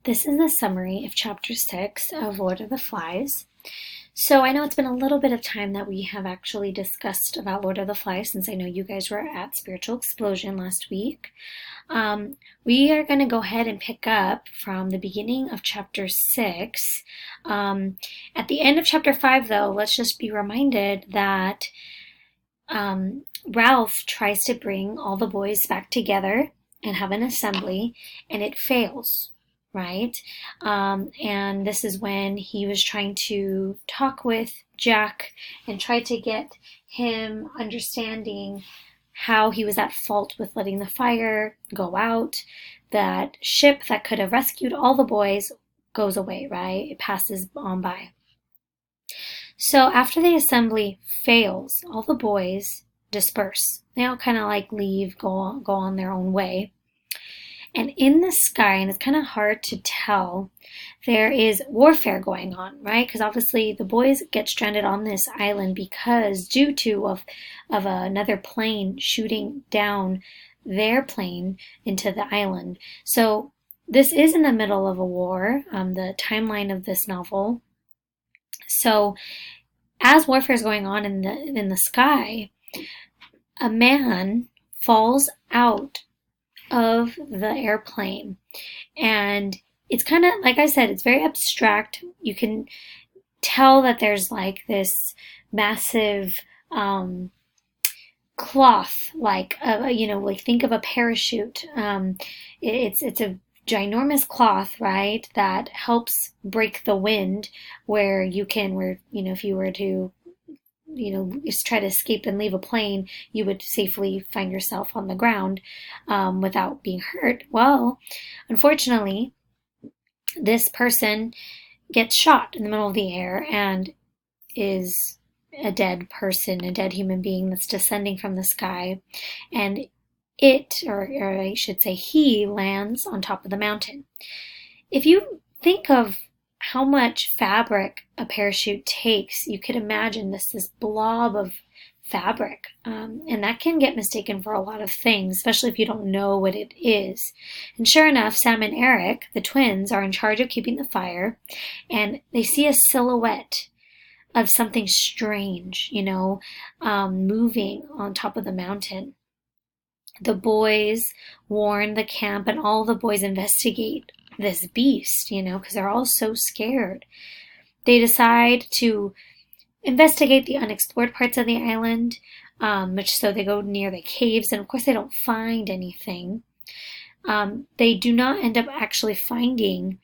This is a summary of Chapter 6 of Lord of the Flies. So I know it's been a little bit of time that we have actually discussed about Lord of the Flies, since I know you guys were at Spiritual Explosion last week. We are going to go ahead and pick up from the beginning of Chapter 6. At the end of Chapter 5, though, let's just be reminded that Ralph tries to bring all the boys back together and have an assembly, and it fails. Right? And this is when he was trying to talk with Jack and try to get him understanding how he was at fault with letting the fire go out. That ship that could have rescued all the boys goes away, right? It passes on by. So after the assembly fails, all the boys disperse. They all kind of like leave, go on their own way. And in the sky, and it's kind of hard to tell, there is warfare going on, right? Because obviously the boys get stranded on this island because due to another plane shooting down their plane into the island. So this is in the middle of a war, the timeline of this novel. So as warfare is going on in the sky, a man falls out of the airplane, and it's kind of, like I said, it's very abstract. You can tell that there's like this massive cloth, like think of a parachute. It's a ginormous cloth, right, that helps break the wind, where if you were to just try to escape and leave a plane, you would safely find yourself on the ground without being hurt. Well, unfortunately, this person gets shot in the middle of the air and is a dead person, a dead human being that's descending from the sky. And or I should say he, lands on top of the mountain. If you think of how much fabric a parachute takes, you could imagine this blob of fabric, and that can get mistaken for a lot of things, especially if you don't know what it is. And sure enough, Sam and Eric, the twins, are in charge of keeping the fire, and they see a silhouette of something strange, moving on top of the mountain. The boys warn the camp, and all the boys investigate this beast, because they're all so scared. They decide to investigate the unexplored parts of the island, so they go near the caves, and of course they don't find anything. They do not end up actually finding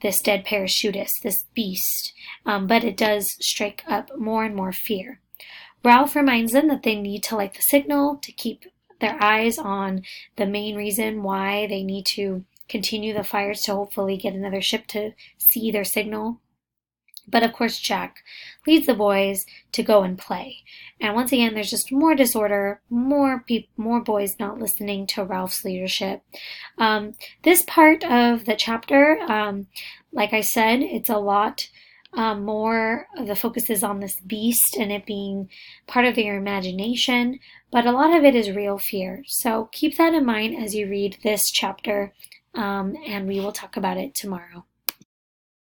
this dead parachutist, this beast, but it does strike up more and more fear. Ralph reminds them that they need to light the signal to keep their eyes on the main reason why they need to continue the fires, to hopefully get another ship to see their signal. But of course, Jack leads the boys to go and play. And once again, there's just more disorder, more boys not listening to Ralph's leadership. This part of the chapter, like I said, it's a lot more of the focus is on this beast and it being part of your imagination, but a lot of it is real fear. So keep that in mind as you read this chapter, and we will talk about it tomorrow.